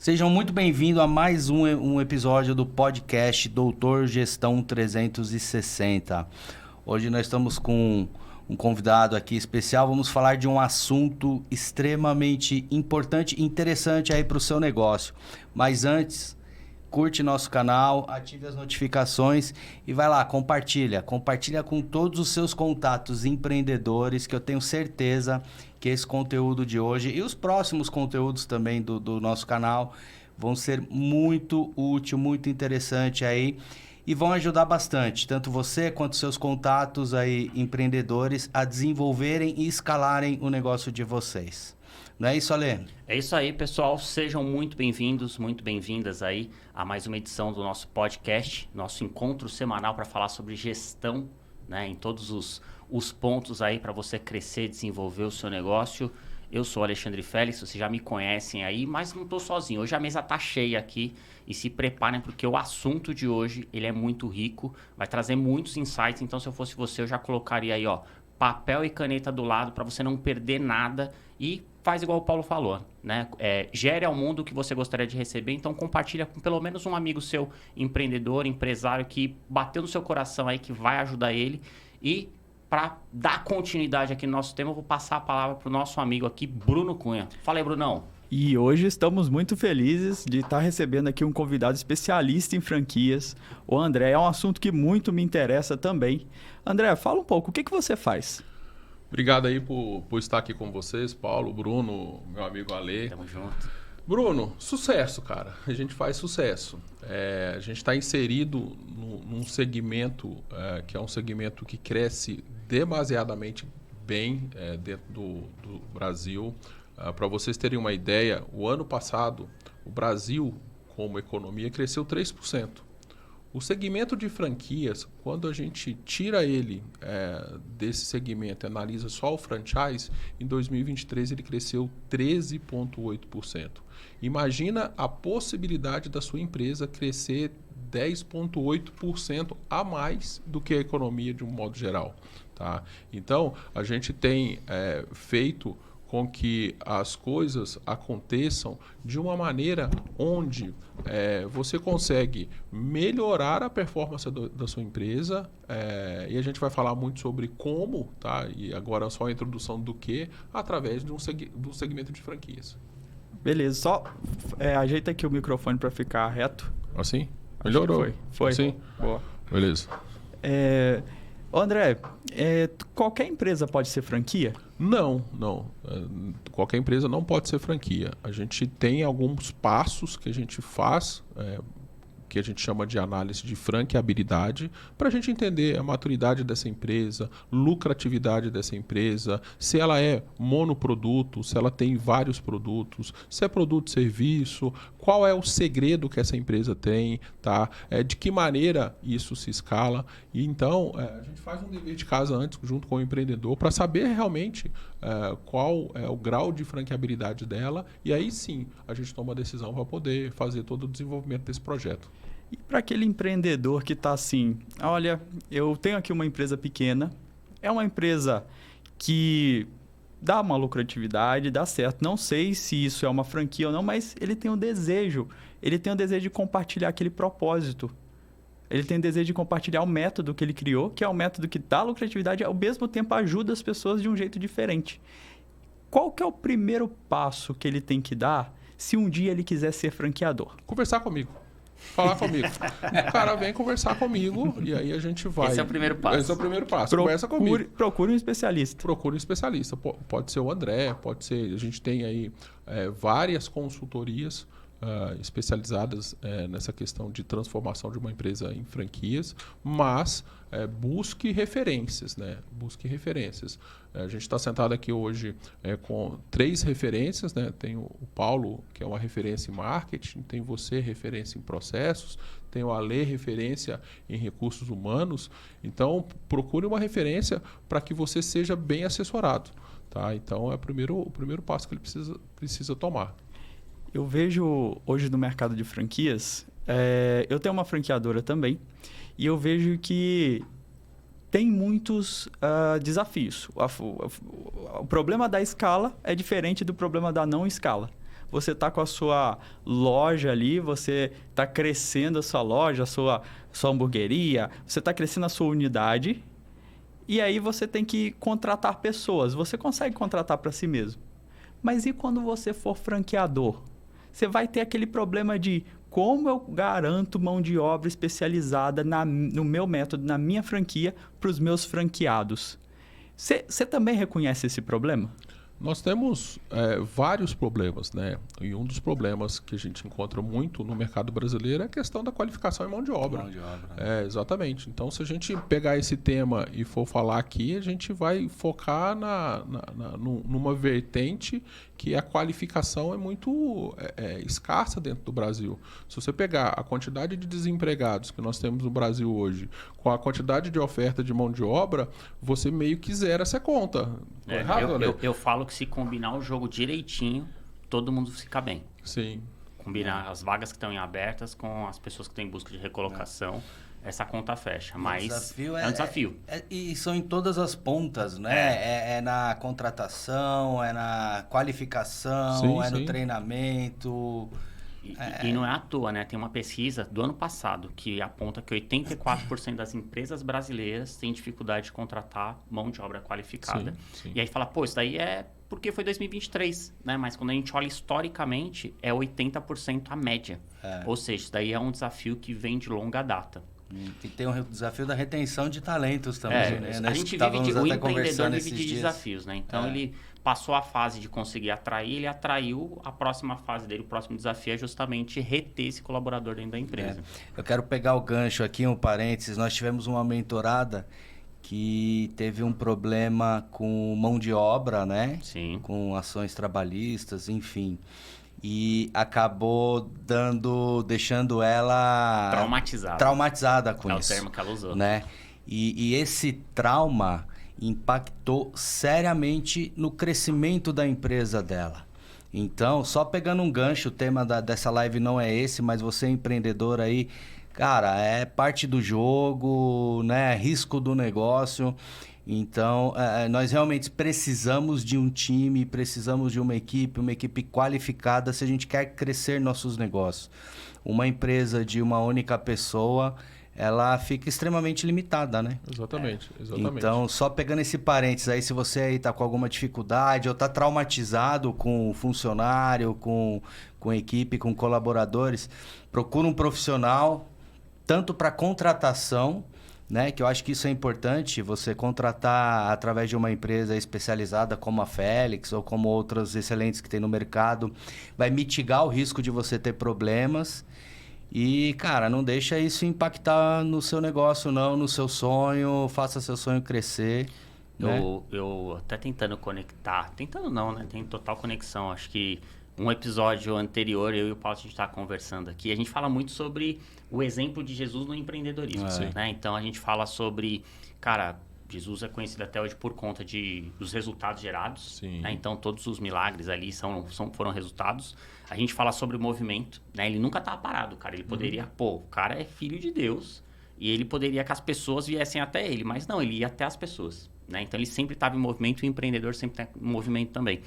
Sejam muito bem-vindos a mais um episódio do podcast Doutor Gestão 360. Hoje nós estamos com um convidado aqui especial. Vamos falar de um assunto extremamente importante e interessante aí para o seu negócio. Mas antes, curte nosso canal, ative as notificações e vai lá, compartilha com todos os seus contatos empreendedores, que eu tenho certeza que esse conteúdo de hoje e os próximos conteúdos também do nosso canal vão ser muito útil, muito interessante aí e vão ajudar bastante, tanto você quanto seus contatos aí empreendedores a desenvolverem e escalarem o negócio de vocês. Não é isso, Alê? É isso aí, pessoal. Sejam muito bem-vindos, muito bem-vindas aí a mais uma edição do nosso podcast, nosso encontro semanal para falar sobre gestão, né, em todos os pontos aí para você crescer, desenvolver o seu negócio. Eu sou o Alexandre Félix, vocês já me conhecem aí, mas não estou sozinho. Hoje a mesa está cheia aqui e se preparem porque o assunto de hoje ele é muito rico, vai trazer muitos insights. Então, se eu fosse você, eu já colocaria aí, ó, papel e caneta do lado para você não perder nada e faz igual o Paulo falou, né? Gere ao mundo o que você gostaria de receber, então compartilha com pelo menos um amigo seu, empreendedor, empresário, que bateu no seu coração aí, que vai ajudar ele. E para dar continuidade aqui no nosso tema, eu vou passar a palavra para o nosso amigo aqui, Bruno Cunha. Fala aí, Brunão. E hoje estamos muito felizes de estar recebendo aqui um convidado especialista em franquias, o André. É um assunto que muito me interessa também. André, fala um pouco, o que você faz? Obrigado aí por estar aqui com vocês, Paulo, Bruno, meu amigo Alê. Tamo junto. Bruno, sucesso, cara. A gente faz sucesso. A gente está inserido num segmento que é um segmento que cresce demasiadamente bem dentro do Brasil. Para vocês terem uma ideia, o ano passado, o Brasil, como economia, cresceu 3%. O segmento de franquias, quando a gente tira ele desse segmento e analisa só o franchise, em 2023 ele cresceu 13,8%. Imagina a possibilidade da sua empresa crescer 10,8% a mais do que a economia de um modo geral. Tá? Então, a gente tem feito com que as coisas aconteçam de uma maneira onde você consegue melhorar a performance da sua empresa, e a gente vai falar muito sobre como, tá? E agora só a introdução do que, através do segmento de franquias. Beleza, só ajeita aqui o microfone para ficar reto. Assim? Melhorou? Foi. Assim? Boa. Beleza. André, qualquer empresa pode ser franquia? Não. Qualquer empresa não pode ser franquia. A gente tem alguns passos que a gente faz, que a gente chama de análise de franqueabilidade, para a gente entender a maturidade dessa empresa, lucratividade dessa empresa, se ela é monoproduto, se ela tem vários produtos, se é produto e serviço, qual é o segredo que essa empresa tem, tá? De que maneira isso se escala. E então, a gente faz um dever de casa antes, junto com o empreendedor, para saber realmente qual é o grau de franqueabilidade dela, e aí sim a gente toma a decisão para poder fazer todo o desenvolvimento desse projeto. E para aquele empreendedor que está assim, olha, eu tenho aqui uma empresa pequena, é uma empresa que dá uma lucratividade, dá certo, não sei se isso é uma franquia ou não, mas ele tem o desejo de compartilhar aquele propósito. Ele tem o desejo de compartilhar o método que ele criou, que é um método que dá lucratividade e ao mesmo tempo ajuda as pessoas de um jeito diferente. Qual que é o primeiro passo que ele tem que dar se um dia ele quiser ser franqueador? Conversar comigo. Falar comigo. O cara vem conversar comigo e aí a gente vai... Esse é o primeiro passo. Esse é o primeiro passo. Conversa comigo. Procure um especialista. Procure um especialista. Pode ser o André, pode ser... A gente tem aí várias consultorias especializadas nessa questão de transformação de uma empresa em franquias, mas busque referências, né? Busque referências. A gente está sentado aqui hoje com 3 referências, né? Tem o Paulo, que é uma referência em marketing, tem você, referência em processos, tem o Alê, referência em recursos humanos. Então, procure uma referência para que você seja bem assessorado. Tá? Então, é o primeiro passo que ele precisa tomar. Eu vejo hoje no mercado de franquias, eu tenho uma franqueadora também, e eu vejo que tem muitos desafios. O problema da escala é diferente do problema da não escala. você está com a sua loja ali, você está crescendo a sua loja, a sua hamburgueria, você está crescendo a sua unidade e aí você tem que contratar pessoas. Você consegue contratar para si mesmo. Mas e quando você for franqueador? Você vai ter aquele problema de como eu garanto mão de obra especializada no meu método, na minha franquia, para os meus franqueados. Você também reconhece esse problema? Nós temos vários problemas, né? E um dos problemas que a gente encontra muito no mercado brasileiro é a questão da qualificação e mão de obra. Mão de obra. Exatamente. Então, se a gente pegar esse tema e for falar aqui, a gente vai focar numa vertente que a qualificação é muito escassa dentro do Brasil. Se você pegar a quantidade de desempregados que nós temos no Brasil hoje, com a quantidade de oferta de mão de obra, você meio que zera essa conta. Eu falo que se combinar o jogo direitinho, todo mundo fica bem. Sim. Combinar as vagas que estão em abertas com as pessoas que estão em busca de recolocação, essa conta fecha. Mas é um desafio. E são em todas as pontas, né? É na contratação, é na qualificação, sim, no treinamento. E não é à toa, né? Tem uma pesquisa do ano passado que aponta que 84% das empresas brasileiras têm dificuldade de contratar mão de obra qualificada. Sim. E aí fala, pô, isso daí é porque foi 2023, né? Mas quando a gente olha historicamente, é 80% a média. Ou seja, isso daí é um desafio que vem de longa data. E tem o desafio da retenção de talentos também, né? A gente vive o empreendedor vive de desafios, né? Então ele passou a fase de conseguir atrair, ele atraiu a próxima fase dele, o próximo desafio é justamente reter esse colaborador dentro da empresa. Eu quero pegar o gancho aqui, um parênteses, nós tivemos uma mentorada que teve um problema com mão de obra, né? Sim. Com ações trabalhistas, enfim. E acabou deixando ela traumatizada com isso. É o termo que ela usou. Né? E esse trauma impactou seriamente no crescimento da empresa dela. Então, só pegando um gancho, o tema dessa live não é esse, mas você empreendedor aí, cara, é parte do jogo, né? Risco do negócio. Então, nós realmente precisamos de um time, precisamos de uma equipe qualificada se a gente quer crescer nossos negócios. Uma empresa de uma única pessoa, ela fica extremamente limitada, né? Exatamente. Então, só pegando esse parênteses aí, se você aí tá com alguma dificuldade ou tá traumatizado com funcionário, com equipe, com colaboradores, procura um profissional, tanto para contratação, né? Que eu acho que isso é importante, você contratar através de uma empresa especializada como a Félix ou como outras excelentes que tem no mercado, vai mitigar o risco de você ter problemas e, cara, não deixa isso impactar no seu negócio não, no seu sonho, faça seu sonho crescer. Né? Eu até tentando conectar, tentando não, né? Tem total conexão, acho que um episódio anterior, eu e o Paulo, a gente estava conversando aqui, a gente fala muito sobre o exemplo de Jesus no empreendedorismo, né? Então, a gente fala sobre, cara, Jesus é conhecido até hoje por conta dos resultados gerados, né? Então, todos os milagres ali foram resultados. A gente fala sobre o movimento, né? Ele nunca estava parado, cara. Ele poderia, o cara é filho de Deus e ele poderia que as pessoas viessem até ele, mas não, ele ia até as pessoas, né? Então, ele sempre estava em movimento e o empreendedor sempre está em movimento também.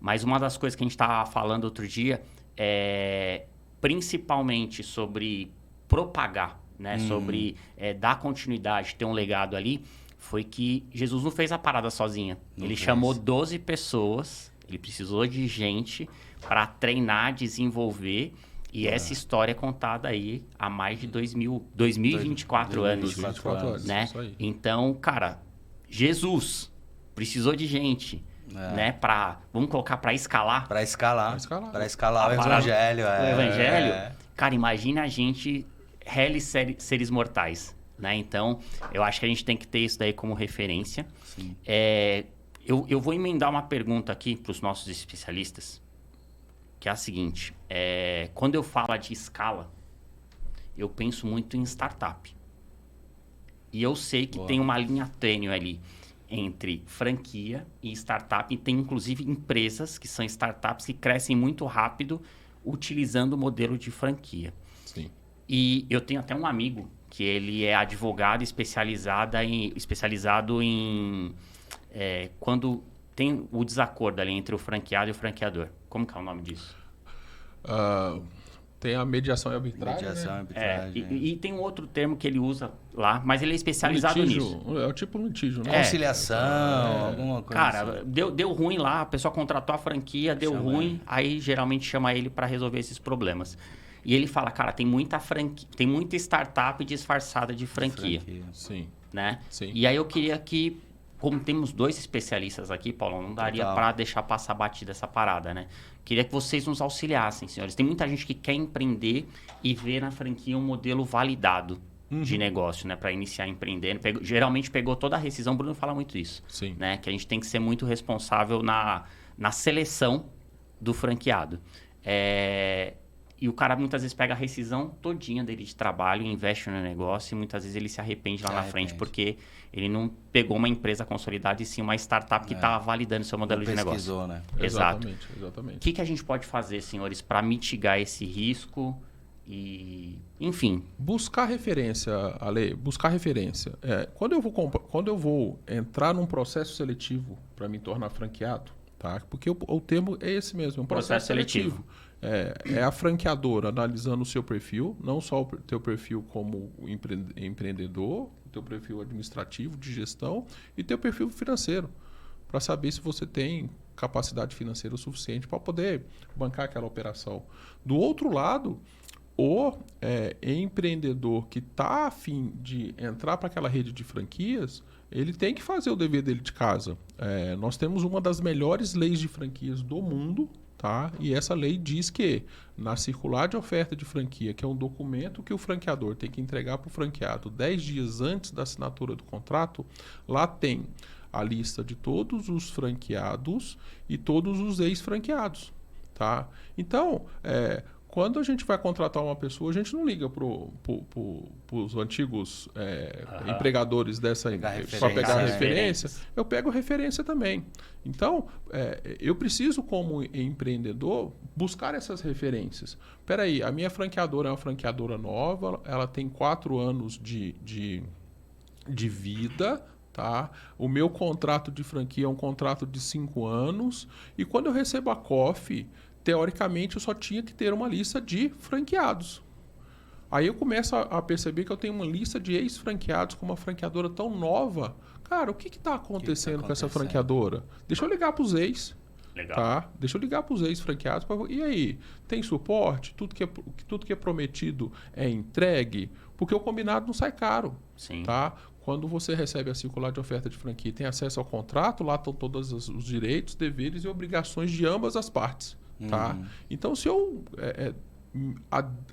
Mas uma das coisas que a gente estava falando outro dia é principalmente sobre propagar, né? Sobre dar continuidade, ter um legado ali, foi que Jesus não fez a parada sozinha. Ele chamou 12 pessoas, ele precisou de gente para treinar, desenvolver, e essa história é contada aí há mais de 2024 anos. 24 anos, né? Isso aí. Então, cara, Jesus precisou de gente, né? Vamos colocar para escalar. Para escalar o evangelho. O evangelho. Cara, imagina a gente seres mortais, né? Então, eu acho que a gente tem que ter isso daí como referência. Sim. Eu vou emendar uma pergunta aqui para os nossos especialistas, que é a seguinte. Quando eu falo de escala, eu penso muito em startup. E eu sei que tem uma linha tênue ali entre franquia e startup. E tem, inclusive, empresas que são startups que crescem muito rápido utilizando o modelo de franquia. Sim. E eu tenho até um amigo que ele é advogado especializado em quando tem o desacordo ali entre o franqueado e o franqueador. Como que é o nome disso? Tem a mediação e arbitragem, Mediação, né? arbitragem. E tem um outro termo que ele usa lá, mas ele é especializado nisso. É o tipo litígio, né? Conciliação, alguma coisa Cara, assim. deu ruim lá, a pessoa contratou a franquia, deu Chama ruim, ele. aí geralmente chama ele para resolver esses problemas. E ele fala, cara, tem muita startup disfarçada de franquia, Sim. né? Sim. E aí eu queria que, como temos dois especialistas aqui, Paulo, não daria Total. para deixar passar batida essa parada, né? Queria que vocês nos auxiliassem, senhores. Tem muita gente que quer empreender e vê na franquia um modelo validado de negócio, né? Para iniciar empreendendo. Geralmente pegou toda a rescisão, o Bruno fala muito isso. Sim. Né? Que a gente tem que ser muito responsável na seleção do franqueado. E o cara muitas vezes pega a rescisão todinha dele de trabalho, investe no negócio e muitas vezes ele se arrepende lá na frente porque ele não pegou uma empresa consolidada e sim uma startup que estava validando seu modelo de negócio. Pesquisou, né? Exato. Exatamente. O que a gente pode fazer, senhores, para mitigar esse risco e, enfim... Buscar referência, Ale, buscar referência. Quando eu vou entrar num processo seletivo para me tornar franqueado, tá? Porque o termo é esse mesmo, é um processo seletivo. É a franqueadora analisando o seu perfil, não só o teu perfil como empreendedor, o teu perfil administrativo, de gestão e teu perfil financeiro, para saber se você tem capacidade financeira o suficiente para poder bancar aquela operação. Do outro lado, o empreendedor que está a fim de entrar para aquela rede de franquias, ele tem que fazer o dever dele de casa. Nós temos uma das melhores leis de franquias do mundo, tá? E essa lei diz que na circular de oferta de franquia, que é um documento que o franqueador tem que entregar para o franqueado 10 dias antes da assinatura do contrato, lá tem a lista de todos os franqueados e todos os ex-franqueados. Tá? Então, quando a gente vai contratar uma pessoa, a gente não liga para os antigos empregadores dessa para pegar a referência. Eu pego referência também. Então, eu preciso, como empreendedor, buscar essas referências. Espera aí, a minha franqueadora é uma franqueadora nova, ela tem 4 anos de vida. Tá? O meu contrato de franquia é um contrato de 5 anos. E quando eu recebo a COF, teoricamente, eu só tinha que ter uma lista de franqueados. Aí eu começo a perceber que eu tenho uma lista de ex-franqueados com uma franqueadora tão nova. Cara, o que está acontecendo com essa franqueadora? Deixa eu ligar para os ex. Legal. Tá? Deixa eu ligar para os ex-franqueados. E aí, tem suporte? Tudo que é prometido é entregue? Porque o combinado não sai caro. Sim. Tá? Quando você recebe a circular de oferta de franquia e tem acesso ao contrato, lá estão todos os direitos, deveres e obrigações de ambas as partes. Tá? Então, se eu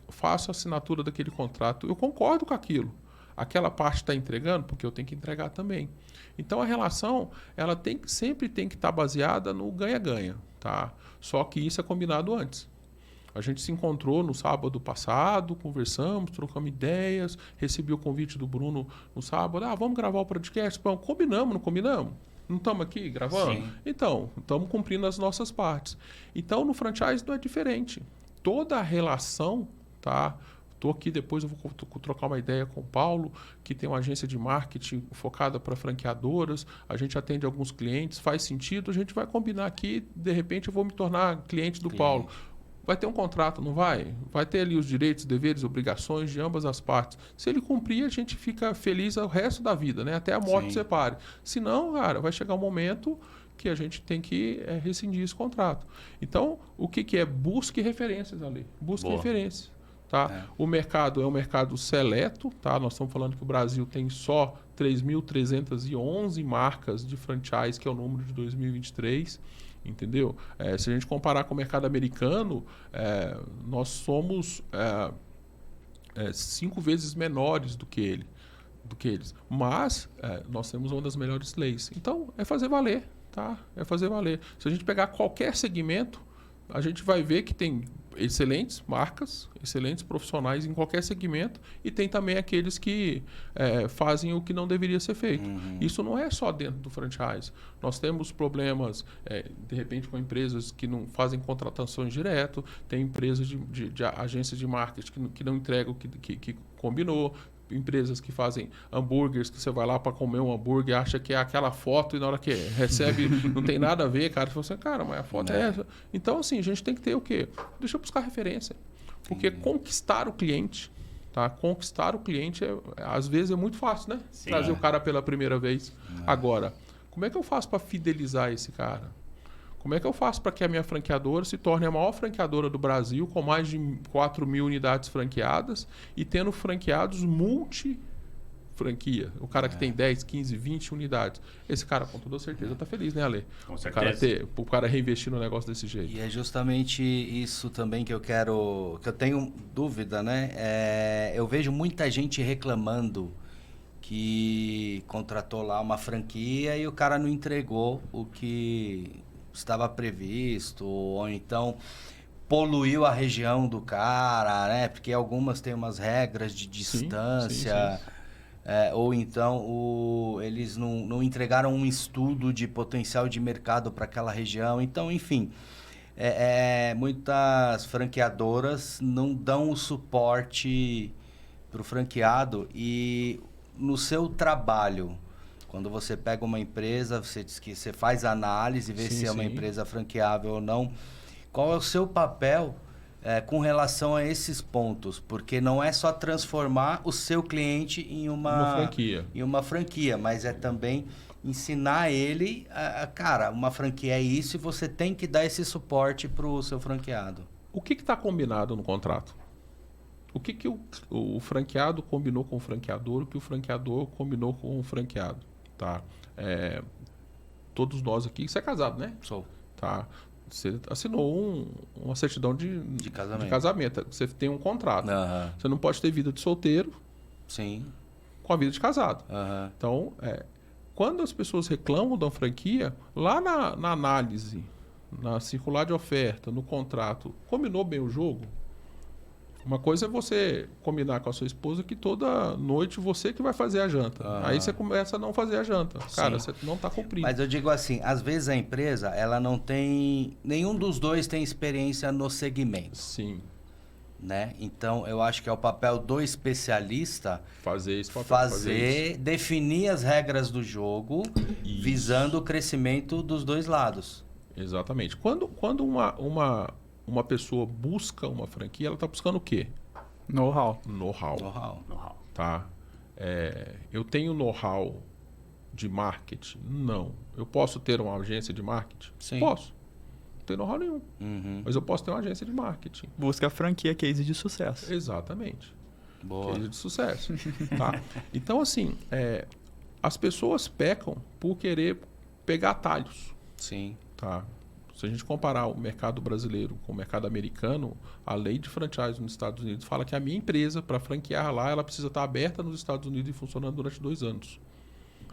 faço a assinatura daquele contrato, eu concordo com aquilo. Aquela parte está entregando, porque eu tenho que entregar também. Então, a relação ela sempre tem que estar baseada no ganha-ganha. Tá? Só que isso é combinado antes. A gente se encontrou no sábado passado, conversamos, trocamos ideias, recebi o convite do Bruno no sábado. Vamos gravar o podcast? Bom, combinamos, não combinamos? Não estamos aqui gravando? Sim. Então, estamos cumprindo as nossas partes. Então, no franchise não é diferente. Toda a relação, tá? Estou aqui, depois eu vou trocar uma ideia com o Paulo, que tem uma agência de marketing focada para franqueadoras. A gente atende alguns clientes, faz sentido, a gente vai combinar aqui, de repente eu vou me tornar cliente do Paulo. Vai ter um contrato, não vai? Vai ter ali os direitos, deveres, obrigações de ambas as partes. Se ele cumprir, a gente fica feliz o resto da vida, né? Até a morte separe. Se não, cara, vai chegar um momento que a gente tem que rescindir esse contrato. Então, o que é? Busque referências ali. Busque referências. Tá? O mercado é um mercado seleto. Tá? Nós estamos falando que o Brasil tem só 3.311 marcas de franchise, que é o número de 2023. Entendeu? Se a gente comparar com o mercado americano, nós somos 5 vezes menores do que eles. Mas nós temos uma das melhores leis. Então, é fazer valer. Tá? É fazer valer. Se a gente pegar qualquer segmento, a gente vai ver que tem excelentes marcas, excelentes profissionais em qualquer segmento e tem também aqueles que fazem o que não deveria ser feito. Isso não é só dentro do franchise. Nós temos problemas, de repente, com empresas que não fazem contratações direto, tem empresas de agências de marketing que não entregam o que combinou, empresas que fazem hambúrgueres, que você vai lá para comer um hambúrguer, acha que é aquela foto e na hora que recebe não tem nada a ver, cara. Você fala assim, cara, mas a foto é essa. Então, assim, a gente tem que ter o quê? Deixa eu buscar referência. Porque conquistar o cliente, tá? Conquistar o cliente, às vezes, é muito fácil, né? Sim. Trazer o cara pela primeira vez. Agora, como é que eu faço para fidelizar esse cara? Como é que eu faço para que a minha franqueadora se torne a maior franqueadora do Brasil, com mais de 4.000 unidades franqueadas e tendo franqueados multi-franquia? O cara que tem 10, 15, 20 unidades. Esse cara, com toda certeza, está feliz, né, Ale? Com certeza. O cara reinvestir no negócio desse jeito. E é justamente isso também que eu tenho dúvida, né? Eu vejo muita gente reclamando que contratou lá uma franquia e o cara não entregou o que estava previsto, ou então poluiu a região do cara, né? Porque algumas têm umas regras de distância, sim. Ou então eles não entregaram um estudo de potencial de mercado para aquela região. Então, enfim, muitas franqueadoras não dão o suporte para o franqueado e no seu trabalho. Quando você pega uma empresa, você diz que você faz análise, vê se é uma empresa franqueável ou não. Qual é o seu papel com relação a esses pontos? Porque não é só transformar o seu cliente em uma franquia, mas é também ensinar ele, cara, uma franquia é isso e você tem que dar esse suporte para o seu franqueado. O que está combinado no contrato? O que o franqueado combinou com o franqueador, o que o franqueador combinou com o franqueado? Tá? Todos nós aqui, você é casado, né? Sou. Tá? Você assinou uma certidão de casamento. Você tem um contrato. Uhum. Você não pode ter vida de solteiro Sim. com a vida de casado. Uhum. Então, quando as pessoas reclamam da franquia, lá na análise, na circular de oferta, no contrato, combinou bem o jogo? Uma coisa é você combinar com a sua esposa que toda noite você que vai fazer a janta. Aí você começa a não fazer a janta. Cara, você não está cumprindo. Mas eu digo assim, às vezes a empresa, ela não tem... Nenhum dos dois tem experiência no segmento. Sim. Né? Então, eu acho que é o papel do especialista fazer esse papel. Definir as regras do jogo, visando o crescimento dos dois lados. Exatamente. Quando uma pessoa busca uma franquia, ela está buscando o quê? Know-how. Tá? Eu tenho know-how de marketing? Não. Eu posso ter uma agência de marketing? Sim. Posso. Não tenho know-how nenhum. Uhum. Mas eu posso ter uma agência de marketing. Busca a franquia case de sucesso. Exatamente. Boa. Case de sucesso. Tá? Então, assim, as pessoas pecam por querer pegar atalhos. Sim. Tá? Se a gente comparar o mercado brasileiro com o mercado americano, a lei de franchise nos Estados Unidos fala que a minha empresa, para franquear lá, ela precisa estar aberta nos Estados Unidos e funcionando durante 2 anos.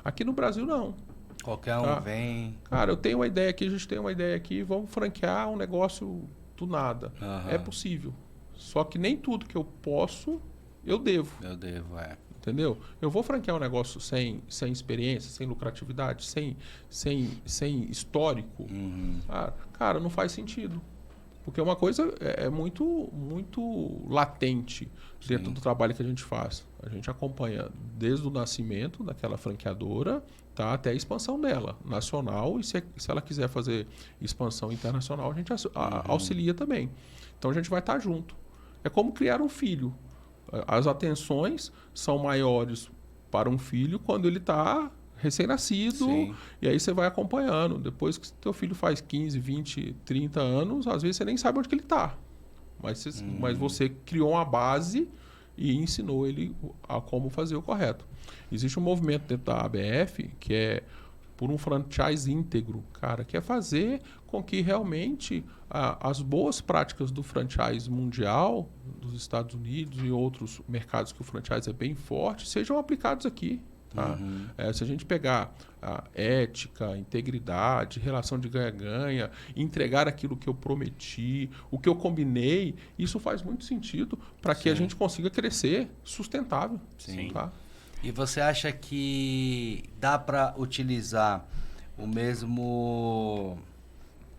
Aqui no Brasil, não. Qualquer um vem... Cara, eu tenho uma ideia aqui, a gente tem uma ideia aqui, vamos franquear um negócio do nada. Uhum. É possível. Só que nem tudo que eu posso, eu devo. Eu devo, Entendeu? Eu vou franquear um negócio sem experiência, sem lucratividade, sem histórico. Uhum. Cara, não faz sentido. Porque uma coisa é muito, muito latente dentro do trabalho que a gente faz. A gente acompanha desde o nascimento daquela franqueadora, tá, até a expansão dela, nacional. E se ela quiser fazer expansão internacional, a gente auxilia também. Então a gente vai estar junto. É como criar um filho. As atenções são maiores para um filho quando ele está recém-nascido. Sim. E aí você vai acompanhando. Depois que teu filho faz 15, 20, 30 anos, às vezes você nem sabe onde que ele está. Mas você criou uma base e ensinou ele a como fazer o correto. Existe um movimento dentro da ABF que é por um franchise íntegro, cara, que é fazer com que realmente as boas práticas do franchise mundial, dos Estados Unidos e outros mercados que o franchise é bem forte, sejam aplicados aqui. Tá? Se a gente pegar a ética, integridade, relação de ganha-ganha, entregar aquilo que eu prometi, o que eu combinei, isso faz muito sentido para que a gente consiga crescer sustentável. Sim. Tá? E você acha que dá para utilizar o mesmo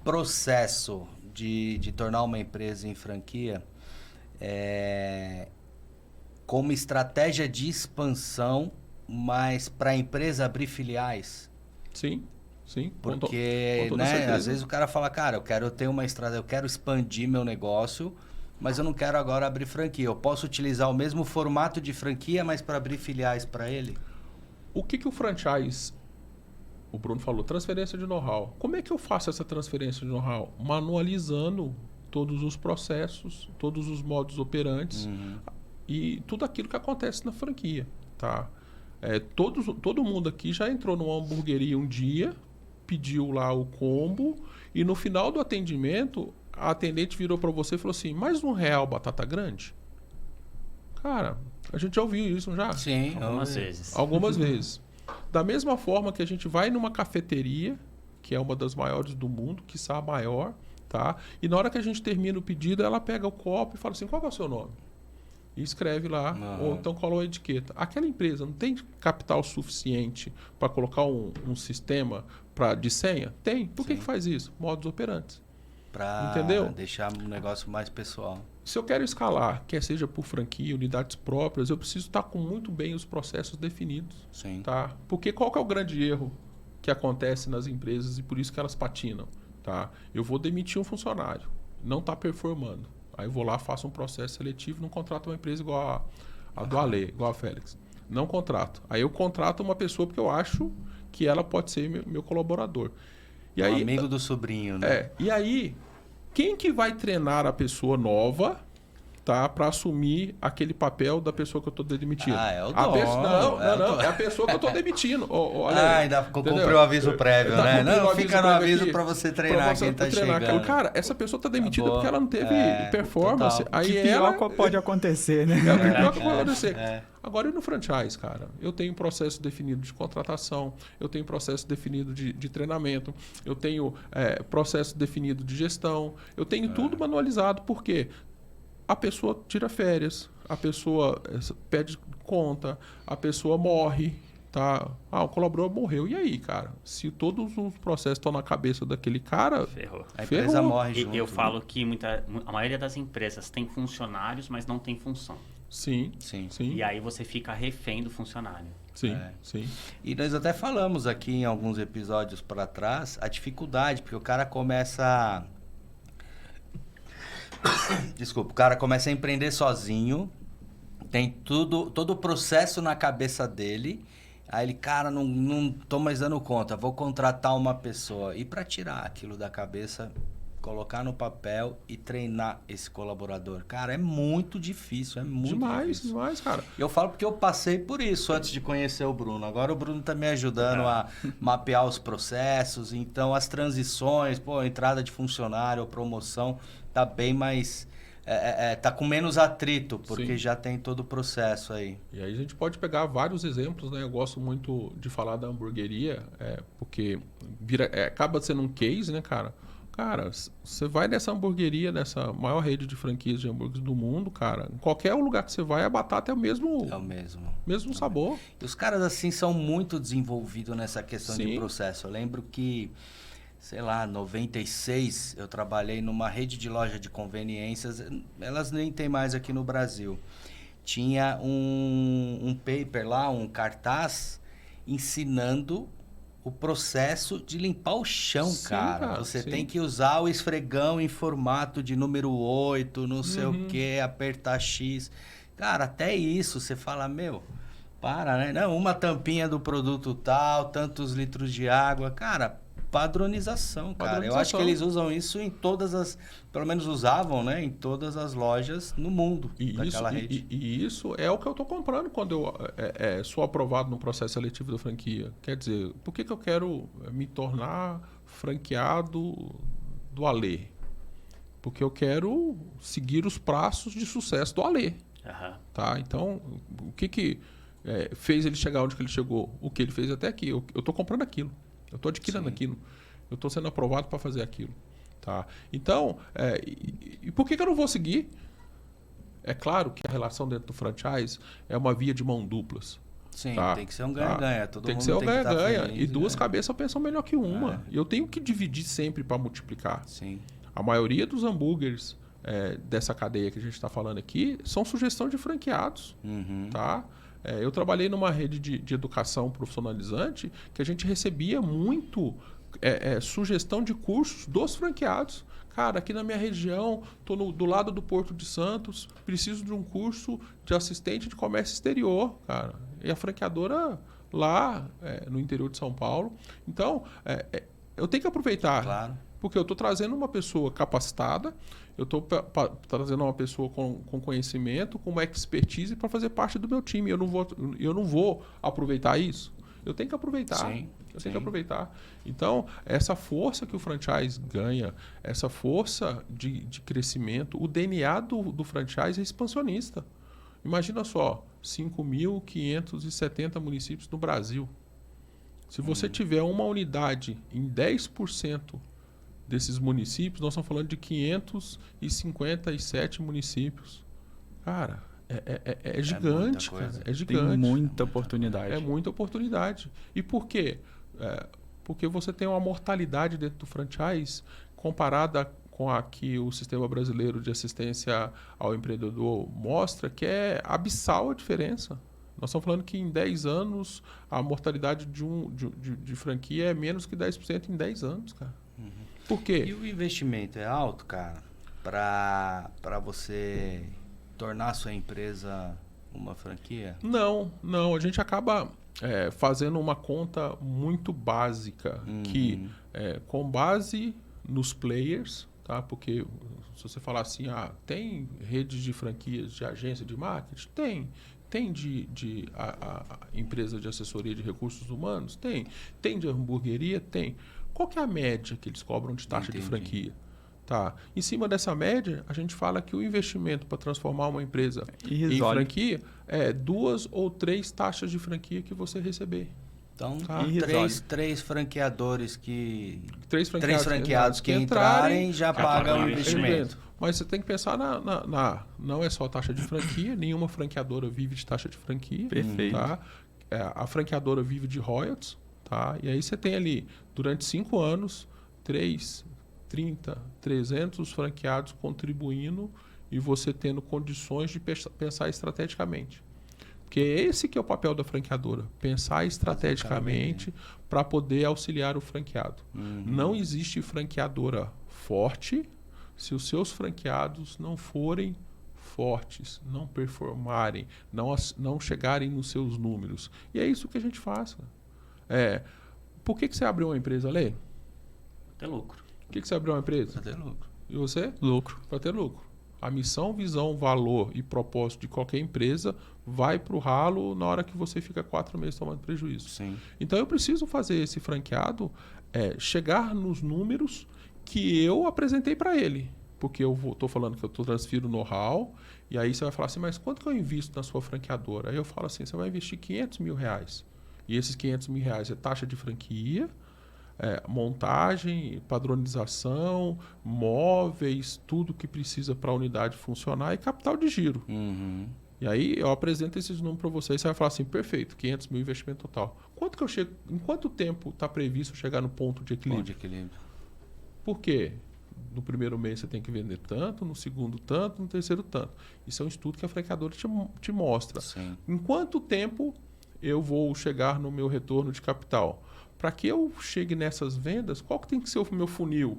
processo de tornar uma empresa em franquia como estratégia de expansão, mas para a empresa abrir filiais? Sim, sim. Porque, com toda né, certeza. às vezes o cara fala, cara, eu quero ter uma estratégia, eu quero expandir meu negócio, mas eu não quero agora abrir franquia. Eu posso utilizar o mesmo formato de franquia, mas para abrir filiais para ele? O que o franchise... O Bruno falou, transferência de know-how. Como é que eu faço essa transferência de know-how? Manualizando todos os processos, todos os modos operantes e tudo aquilo que acontece na franquia, tá? Todo mundo aqui já entrou numa hamburgueria um dia, pediu lá o combo e no final do atendimento a atendente virou para você e falou assim, mais R$1 batata grande? Cara, a gente já ouviu isso, não já? Sim. Algumas vezes. Algumas vezes. Da mesma forma que a gente vai numa cafeteria, que é uma das maiores do mundo, quiçá a maior, tá? E na hora que a gente termina o pedido, ela pega o copo e fala assim, qual é o seu nome? E escreve lá, ou então cola a etiqueta. Aquela empresa não tem capital suficiente para colocar um sistema de senha? Tem. Por que faz isso? Modus operantes. Para Entendeu? deixar o negócio mais pessoal. Se eu quero escalar, quer seja por franquia, unidades próprias, eu preciso estar com muito bem os processos definidos. Sim. Tá? Porque qual que é o grande erro que acontece nas empresas e por isso que elas patinam? Tá? Eu vou demitir um funcionário, não está performando. Aí eu vou lá, faço um processo seletivo, não contrato uma empresa igual a do Ale, igual a Félix. Não contrato. Aí eu contrato uma pessoa porque eu acho que ela pode ser meu colaborador. E aí, amigo do sobrinho, né? E aí, quem que vai treinar a pessoa nova, tá, para assumir aquele papel da pessoa que eu estou demitindo? É o Não, dono. é a pessoa que eu estou demitindo. Ainda cumpriu o aviso prévio, né? Não, fica no aviso para você treinar quem está chegando. Cara, essa pessoa está demitida porque ela não teve performance. Total. Aí Que pior pode acontecer, né? É o pior que pode acontecer. Agora, e no franchise, cara? Eu tenho processo definido de contratação, eu tenho processo definido de treinamento, eu tenho processo definido de gestão, eu tenho tudo manualizado. Por quê? A pessoa tira férias, a pessoa pede conta, a pessoa morre, tá? O colaborador morreu. E aí, cara? Se todos os processos estão na cabeça daquele cara... Ferrou. A empresa morre junto. Eu falo que a maioria das empresas tem funcionários, mas não tem função. Sim. E aí você fica refém do funcionário. Sim. E nós até falamos aqui em alguns episódios para trás a dificuldade, porque o cara começa... Desculpa, o cara começa a empreender sozinho, tem todo o processo na cabeça dele, aí ele, cara, não tô mais dando conta, vou contratar uma pessoa. E para tirar aquilo da cabeça, colocar no papel e treinar esse colaborador. Cara, é muito difícil, difícil. Demais, cara. Eu falo porque eu passei por isso antes de conhecer o Bruno. Agora o Bruno tá me ajudando a mapear os processos, então as transições, entrada de funcionário ou promoção, tá bem mais... tá com menos atrito, porque já tem todo o processo aí. E aí a gente pode pegar vários exemplos, né? Eu gosto muito de falar da hamburgueria, porque acaba sendo um case, né, cara? Cara, você vai nessa hamburgueria, nessa maior rede de franquias de hambúrgueres do mundo, cara, em qualquer lugar que você vai, a batata é o mesmo. É o mesmo. Mesmo sabor. E os caras, assim, são muito desenvolvidos nessa questão de processo. Eu lembro que, sei lá, 96, eu trabalhei numa rede de loja de conveniências, elas nem tem mais aqui no Brasil. Tinha um paper lá, um cartaz, ensinando o processo de limpar o chão, cara. Você tem que usar o esfregão em formato de número 8, não sei o que, apertar X. Cara, até isso, você fala, para, né? Não, uma tampinha do produto tal, tantos litros de água. Cara, padronização, cara. Eu acho que eles usam isso em todas as... Pelo menos usavam, né? Em todas as lojas no mundo daquela rede. E isso é o que eu estou comprando quando eu sou aprovado no processo seletivo da franquia. Quer dizer, por que eu quero me tornar franqueado do Ale? Porque eu quero seguir os passos de sucesso do Ale. Tá? Então, o que fez ele chegar onde que ele chegou? O que ele fez até aqui? Eu estou comprando aquilo. Eu estou adquirindo aquilo. Eu estou sendo aprovado para fazer aquilo. Tá? Então, e por que eu não vou seguir? É claro que a relação dentro do franchise é uma via de mão duplas. Sim, tá? tem que ser um ganha-ganha. Todo tem mundo que ser um ganha-ganha. feliz, E duas cabeças pensam melhor que uma. É. E eu tenho que dividir sempre para multiplicar. Sim. A maioria dos hambúrgueres dessa cadeia que a gente está falando aqui são sugestão de franqueados. Tá? Eu trabalhei numa rede de educação profissionalizante que a gente recebia muito sugestão de cursos dos franqueados. Cara, aqui na minha região, estou do lado do Porto de Santos, preciso de um curso de assistente de comércio exterior, cara. E a franqueadora lá no interior de São Paulo. Então, eu tenho que aproveitar. Claro. Porque eu estou trazendo uma pessoa capacitada, eu estou trazendo uma pessoa com conhecimento, com uma expertise para fazer parte do meu time. Eu não vou aproveitar isso. Eu tenho que aproveitar. Sim. Eu tenho que aproveitar. Então, essa força que o franchise ganha, essa força de crescimento, o DNA do franchise é expansionista. Imagina só, 5.570 municípios no Brasil. Se você tiver uma unidade em 10% desses municípios, nós estamos falando de 557 municípios. Cara, é gigante, cara. É gigante. Tem muita oportunidade. É muita oportunidade. E por quê? Porque você tem uma mortalidade dentro do franchise comparada com a que o Sistema Brasileiro de Assistência ao Empreendedor mostra, que é abissal a diferença. Nós estamos falando que em 10 anos a mortalidade de franquia é menos que 10% em 10 anos, cara. Por quê? E o investimento é alto, cara, para você tornar a sua empresa uma franquia? Não. A gente acaba fazendo uma conta muito básica, que com base nos players, tá? Porque se você falar assim, tem redes de franquias de agência de marketing? Tem de empresa de assessoria de recursos humanos? Tem de hamburgueria? Tem. Qual que é a média que eles cobram de taxa de franquia? Tá. Em cima dessa média, a gente fala que o investimento para transformar uma empresa em franquia é 2 ou 3 taxas de franquia que você receber. Então, tá? três franqueadores Três franqueados que entrarem já pagam o investimento. Mas você tem que pensar não é só taxa de franquia, nenhuma franqueadora vive de taxa de franquia. Perfeito. Tá? A franqueadora vive de royalties, tá? E aí você tem ali, durante 5 anos, 30, 300 franqueados contribuindo e você tendo condições de pensar estrategicamente. Porque esse que é o papel da franqueadora, pensar estrategicamente para poder auxiliar o franqueado. Não existe franqueadora forte se os seus franqueados não forem fortes, não performarem, não chegarem nos seus números. E é isso que a gente faz. Por que você abriu uma empresa, Lê? Ter lucro. Por que você abriu uma empresa? Para ter lucro. E você? Lucro. Para ter lucro. A missão, visão, valor e propósito de qualquer empresa vai para o ralo na hora que você fica 4 meses tomando prejuízo. Sim. Então eu preciso fazer esse franqueado chegar nos números que eu apresentei para ele. Porque eu estou falando que eu transfiro know-how, e aí você vai falar assim, mas quanto que eu invisto na sua franqueadora? Aí eu falo assim, você vai investir R$500 mil. E esses R$500 mil é taxa de franquia, montagem, padronização, móveis, tudo que precisa para a unidade funcionar e capital de giro. E aí eu apresento esses números para você e você vai falar assim, perfeito, 500 mil investimento total. Em quanto tempo está previsto chegar no ponto de equilíbrio? Ponto de equilíbrio. Por quê? No primeiro mês você tem que vender tanto, no segundo tanto, no terceiro tanto. Isso é um estudo que a franqueadora te mostra. Sim. Em quanto tempo eu vou chegar no meu retorno de capital? Para que eu chegue nessas vendas, qual que tem que ser o meu funil?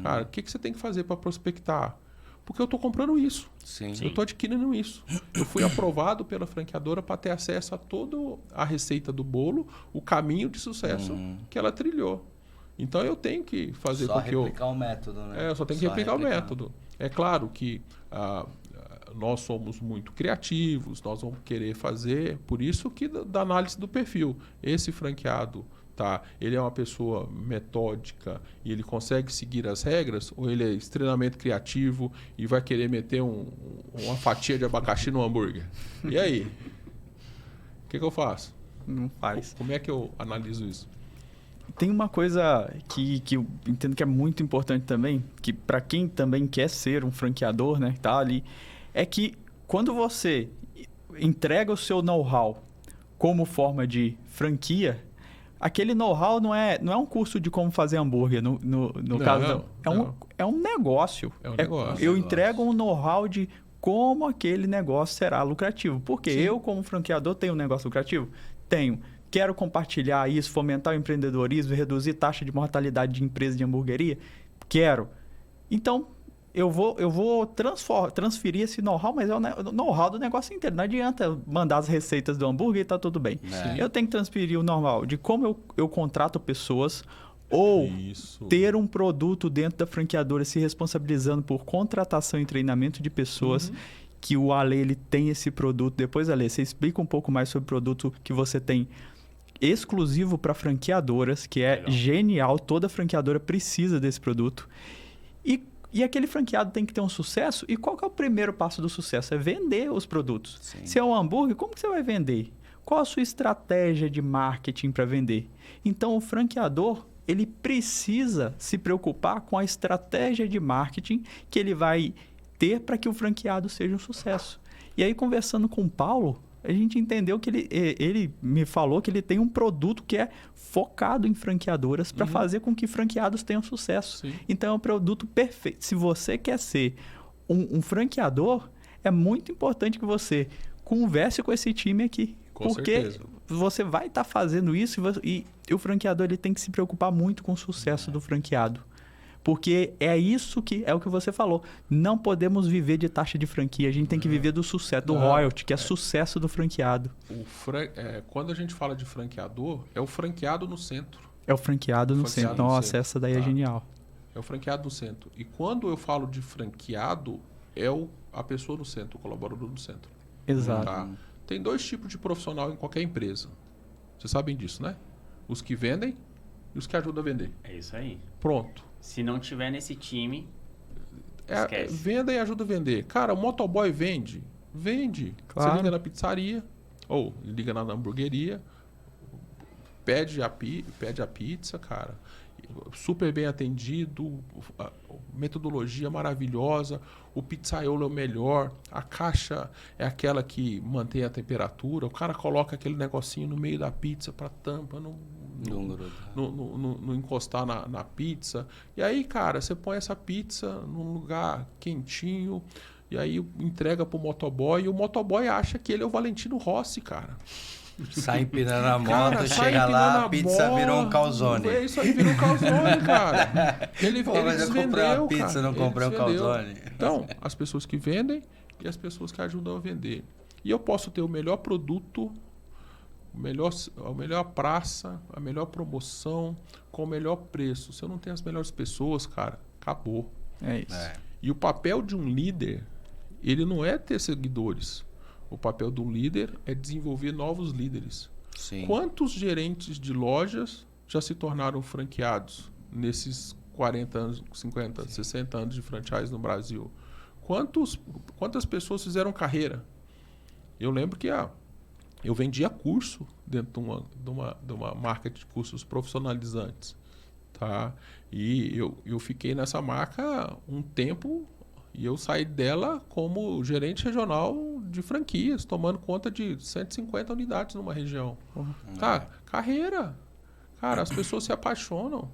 Cara, o que você tem que fazer para prospectar? Porque eu estou comprando isso. Sim. Eu estou adquirindo isso. Eu fui aprovado pela franqueadora para ter acesso a toda a receita do bolo, o caminho de sucesso que ela trilhou. Então eu tenho que fazer só com que eu... replicar o método, né? eu só tenho que replicar o método. É claro que nós somos muito criativos, nós vamos querer fazer, por isso que da análise do perfil. Esse franqueado, ele é uma pessoa metódica e ele consegue seguir as regras, ou ele é extremamente criativo e vai querer meter uma fatia de abacaxi no hambúrguer? E aí? O que eu faço? Não faz. Como é que eu analiso isso? Tem uma coisa que eu entendo que é muito importante também, que para quem também quer ser um franqueador, né, que tá ali, é que quando você entrega o seu know-how como forma de franquia, aquele know-how não é um curso de como fazer hambúrguer, no caso. É um negócio. É um negócio. Eu entrego um know-how de como aquele negócio será lucrativo. Porque eu, como franqueador, tenho um negócio lucrativo? Tenho. Quero compartilhar isso, fomentar o empreendedorismo, reduzir taxa de mortalidade de empresas de hamburgueria? Quero. Então, eu vou transferir esse know-how, mas é o know-how do negócio inteiro. Não adianta mandar as receitas do hambúrguer e tá tudo bem. Eu tenho que transferir o know-how de como eu contrato pessoas ou ter um produto dentro da franqueadora se responsabilizando por contratação e treinamento de pessoas, que o Ale ele tem esse produto. Depois, Ale, você explica um pouco mais sobre o produto que você tem exclusivo para franqueadoras, que é genial. Toda franqueadora precisa desse produto. E aquele franqueado tem que ter um sucesso. E qual que é o primeiro passo do sucesso? É vender os produtos. Sim. Se é um hambúrguer, como que você vai vender? Qual a sua estratégia de marketing para vender? Então, o franqueador, ele precisa se preocupar com a estratégia de marketing que ele vai ter para que o franqueado seja um sucesso. E aí, conversando com o Paulo, a gente entendeu que ele me falou que ele tem um produto que é focado em franqueadoras para fazer com que franqueados tenham sucesso. Sim. Então, é um produto perfeito. Se você quer ser um franqueador, é muito importante que você converse com esse time aqui. Porque certeza. Você vai estar fazendo isso e o franqueador ele tem que se preocupar muito com o sucesso do franqueado. Porque é isso que é o que você falou. Não podemos viver de taxa de franquia. A gente tem que viver do sucesso, do royalty, que é sucesso do franqueado. Quando a gente fala de franqueador, é o franqueado no centro. É o franqueado no centro. Nossa, essa daí é genial. É o franqueado no centro. E quando eu falo de franqueado, é a pessoa no centro, o colaborador no centro. Exato. Tá? Tem 2 tipos de profissional em qualquer empresa. Vocês sabem disso, né? Os que vendem e os que ajudam a vender. É isso aí. Pronto. Se não tiver nesse time, esquece. Venda e ajuda a vender. Cara, o motoboy vende. Vende. Claro. Você liga na pizzaria ou liga na hamburgueria, pede a pizza, cara. Super bem atendido, metodologia maravilhosa, o pizzaiolo é o melhor, a caixa é aquela que mantém a temperatura, o cara coloca aquele negocinho no meio da pizza para tampa, não encostar na pizza. E aí, cara, você põe essa pizza num lugar quentinho, e aí entrega pro motoboy, e o motoboy acha que ele é o Valentino Rossi, cara. Sai empinando a moto, chega lá, a pizza virou um calzone. É isso aí, virou um calzone, cara. Ele mas eu comprei uma pizza, cara. Não comprei um calzone. Então, as pessoas que vendem e as pessoas que ajudam a vender. E eu posso ter o melhor produto, a melhor praça, a melhor promoção, com o melhor preço. Se eu não tenho as melhores pessoas, cara, acabou. É isso. E o papel de um líder, ele não é ter seguidores. O papel do líder é desenvolver novos líderes. Sim. Quantos gerentes de lojas já se tornaram franqueados nesses 40 anos, 50, 60 anos de franchise no Brasil? Quantas pessoas fizeram carreira? Eu lembro que eu vendia curso dentro de uma marca de cursos profissionalizantes. Tá? E eu fiquei nessa marca um tempo. E eu saí dela como gerente regional de franquias, tomando conta de 150 unidades numa região. Tá, carreira. Cara, as pessoas se apaixonam.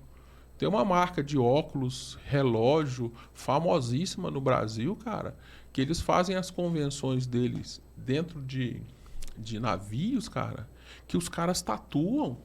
Tem uma marca de óculos, relógio, famosíssima no Brasil, cara, que eles fazem as convenções deles dentro de navios, cara, que os caras tatuam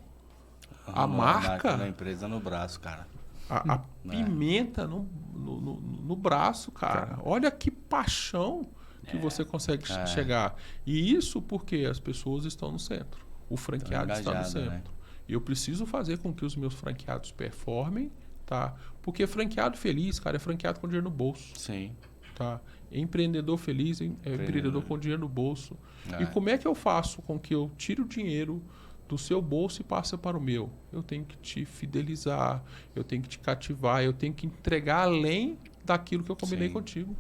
a marca da empresa no braço, cara. A pimenta no braço, cara. Olha que paixão que você consegue chegar. E isso porque as pessoas estão no centro. O franqueado está no centro. Né? E eu preciso fazer com que os meus franqueados performem, tá? Porque franqueado feliz, cara, é franqueado com dinheiro no bolso. Sim. Tá? Empreendedor feliz é empreendedor com dinheiro no bolso. E como é que eu faço com que eu tire o dinheiro do seu bolso e passa para o meu? Eu tenho que te fidelizar, eu tenho que te cativar, eu tenho que entregar além daquilo que eu combinei contigo.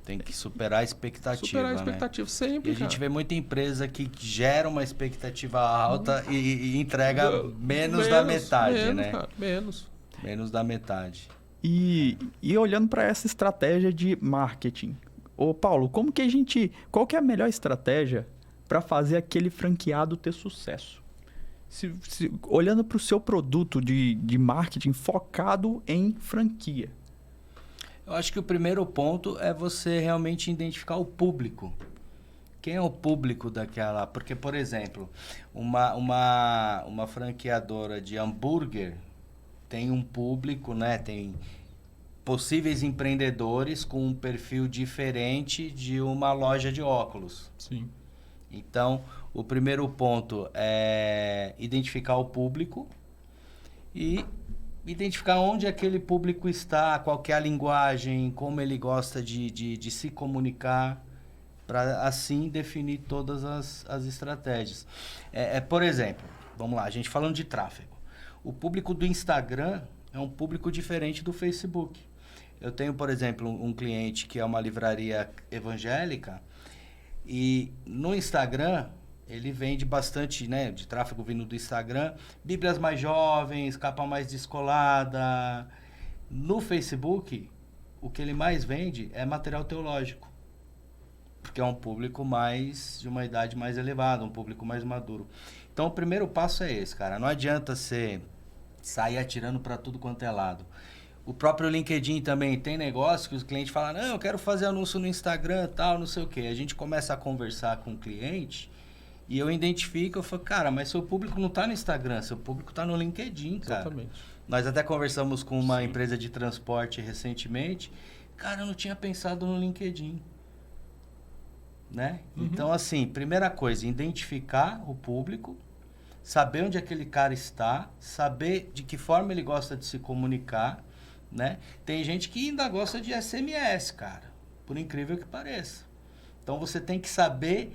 Tem que superar a expectativa. Superar a expectativa, né? sempre. E a gente vê muita empresa que gera uma expectativa alta e entrega menos da metade, né? Cara, menos da metade. E olhando para essa estratégia de marketing, ô Paulo, qual que é a melhor estratégia para fazer aquele franqueado ter sucesso? olhando para o seu produto de marketing focado em franquia? Eu acho que o primeiro ponto é você realmente identificar o público. Quem é o público daquela... Porque, por exemplo, uma franqueadora de hambúrguer tem um público, né? Tem possíveis empreendedores com um perfil diferente de uma loja de óculos. Sim. Então, o primeiro ponto é identificar o público e identificar onde aquele público está, qual que é a linguagem, como ele gosta de se comunicar, para assim definir todas as estratégias. Por exemplo, vamos lá, a gente falando de tráfego. O público do Instagram é um público diferente do Facebook. Eu tenho, por exemplo, um cliente que é uma livraria evangélica e no Instagram ele vende bastante, né, de tráfego vindo do Instagram, bíblias mais jovens, capa mais descolada. No Facebook, o que ele mais vende é material teológico, porque é um público mais de uma idade mais elevada, um público mais maduro. Então, o primeiro passo é esse, cara. Não adianta você sair atirando para tudo quanto é lado. O próprio LinkedIn também tem negócio que os clientes falam, não, eu quero fazer anúncio no Instagram, tal, não sei o quê. A gente começa a conversar com o cliente e eu identifico, eu falo, cara, mas seu público não está no Instagram, seu público está no LinkedIn, cara. Exatamente. Nós até conversamos com uma empresa de transporte recentemente. Cara, eu não tinha pensado no LinkedIn. Né? Então, assim, primeira coisa, identificar o público, saber onde aquele cara está, saber de que forma ele gosta de se comunicar, né? Tem gente que ainda gosta de SMS, cara, por incrível que pareça. Então, você tem que saber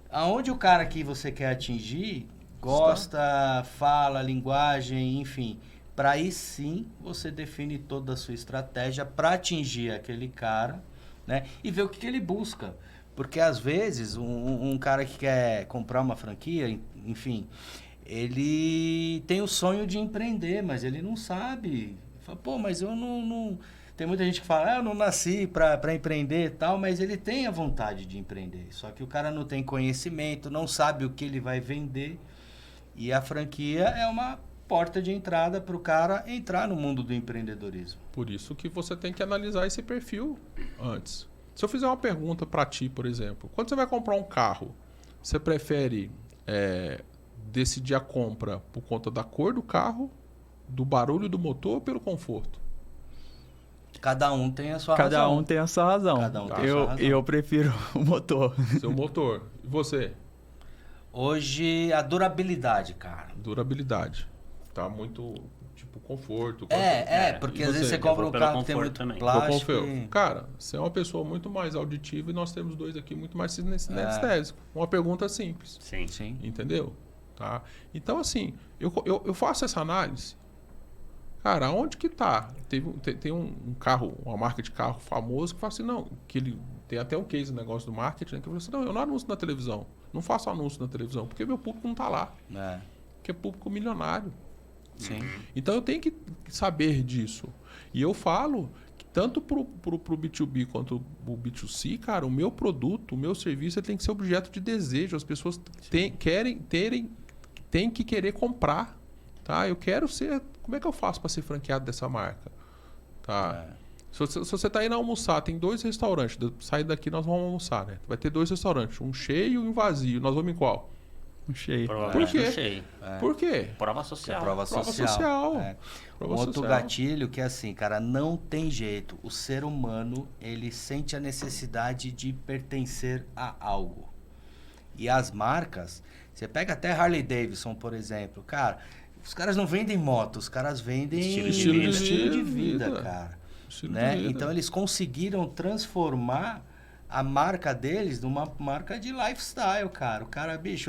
aonde o cara que você quer atingir gosta, fala, linguagem, enfim. Para aí sim, você define toda a sua estratégia para atingir aquele cara, né? E ver o que ele busca. Porque, às vezes, um cara que quer comprar uma franquia, enfim, ele tem o sonho de empreender, mas ele não sabe. Fala, pô, mas eu não... Tem muita gente que fala, eu não nasci para empreender e tal, mas ele tem a vontade de empreender. Só que o cara não tem conhecimento, não sabe o que ele vai vender. E a franquia é uma porta de entrada para o cara entrar no mundo do empreendedorismo. Por isso que você tem que analisar esse perfil antes. Se eu fizer uma pergunta para ti, por exemplo, quando você vai comprar um carro, você prefere decidir a compra por conta da cor do carro, do barulho do motor ou pelo conforto? Cada um tem a sua razão. Cada um tem a sua razão. Cada um tem a sua razão. Eu prefiro o motor. Seu motor. E você? Hoje, a durabilidade, cara. Durabilidade. Tá muito, tipo, conforto. Porque E às vezes você? você compra um pelo carro que tem conforto muito também. plástico. Cara, você é uma pessoa muito mais auditiva e nós temos dois aqui muito mais sinestésico. Uma pergunta simples. Sim. Sim. Entendeu? Tá? Então, assim, eu faço essa análise. Cara, onde que tá? Tem um carro, uma marca de carro famoso que fala assim, não, que ele tem até um case no negócio do marketing, né, que fala assim, não, eu não anuncio na televisão. Não faço anúncio na televisão, porque meu público não tá lá. Que é público milionário. Sim. Então eu tenho que saber disso. E eu falo que tanto pro B2B quanto pro B2C, cara, o meu produto, o meu serviço, ele tem que ser objeto de desejo. As pessoas têm que querer comprar. Tá? Eu quero ser... Como é que eu faço para ser franqueado dessa marca? Tá? Se você tá indo almoçar, tem 2 restaurantes. Sair daqui, nós vamos almoçar, né? Vai ter 2 restaurantes. Um cheio e um vazio. Nós vamos em qual? Um cheio. Provavelmente Por quê? no cheio. Por quê? Prova social. Prova social. Prova Outro social. gatilho que é assim, cara, não tem jeito. O ser humano, ele sente a necessidade de pertencer a algo. E as marcas, você pega até Harley Davidson, por exemplo, cara, os caras não vendem moto, os caras vendem estilo de vida, cara. Né? Então eles conseguiram transformar a marca deles numa marca de lifestyle, cara. O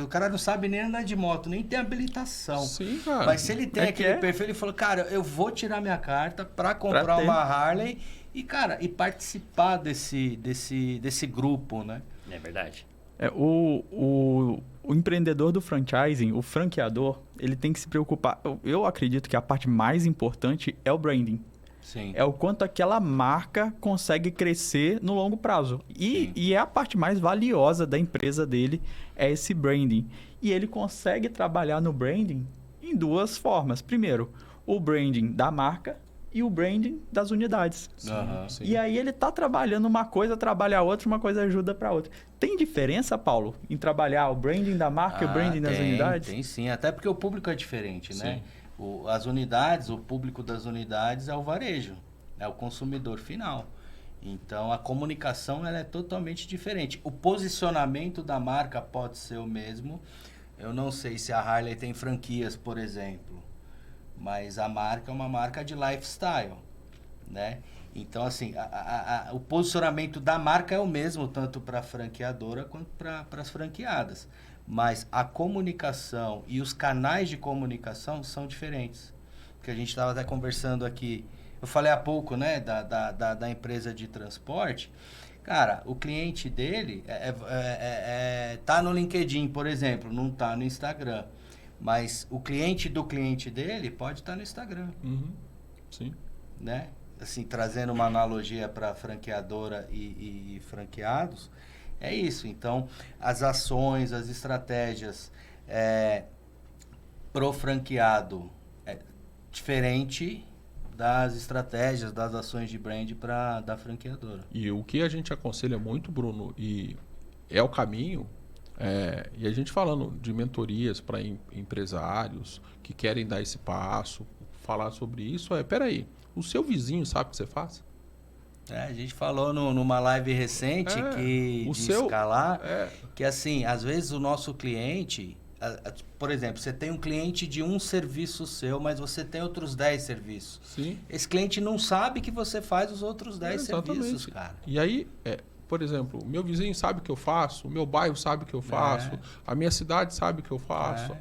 cara não sabe nem andar de moto, nem tem habilitação. Sim, cara. Mas se ele tem aquele perfil, ele falou, cara, eu vou tirar minha carta pra comprar uma Harley e, cara, e participar desse grupo, né? É verdade. O empreendedor do franchising, o franqueador, ele tem que se preocupar. Eu acredito que a parte mais importante é o branding. Sim. É o quanto aquela marca consegue crescer no longo prazo. E é a parte mais valiosa da empresa dele, é esse branding. E ele consegue trabalhar no branding em duas formas. Primeiro, o branding da marca e o branding das unidades. Aham. Sim. E aí ele está trabalhando uma coisa, trabalha a outra, uma coisa ajuda para outra. Tem diferença, Paulo, em trabalhar o branding da marca e o branding das unidades? Tem sim, até porque o público é diferente, né? Sim. As unidades, o público das unidades é o varejo, é o consumidor final. Então a comunicação ela é totalmente diferente. O posicionamento da marca pode ser o mesmo. Eu não sei se a Harley tem franquias, por exemplo, mas a marca é uma marca de lifestyle, né? Então, assim, o posicionamento da marca é o mesmo, tanto para a franqueadora quanto para as franqueadas. Mas a comunicação e os canais de comunicação são diferentes. Porque a gente estava até conversando aqui, eu falei há pouco, né, da empresa de transporte. Cara, o cliente dele tá no LinkedIn, por exemplo, não tá no Instagram. Mas o cliente do cliente dele pode estar no Instagram, Uhum. Sim. né? Assim, trazendo uma analogia para franqueadora e franqueados, é isso. Então, as ações, as estratégias pro franqueado é diferente das estratégias, das ações de brand da franqueadora. E o que a gente aconselha muito, Bruno, e é o caminho, e a gente falando de mentorias para empresários que querem dar esse passo, falar sobre isso, peraí, o seu vizinho sabe o que você faz? A gente falou numa live recente de escalar, que assim, às vezes o nosso cliente, por exemplo, você tem um cliente de um serviço seu, mas você tem outros 10 serviços. Sim. Esse cliente não sabe que você faz os outros 10 serviços, cara. E aí, por exemplo, o meu vizinho sabe o que eu faço, o meu bairro sabe o que eu faço, a minha cidade sabe o que eu faço.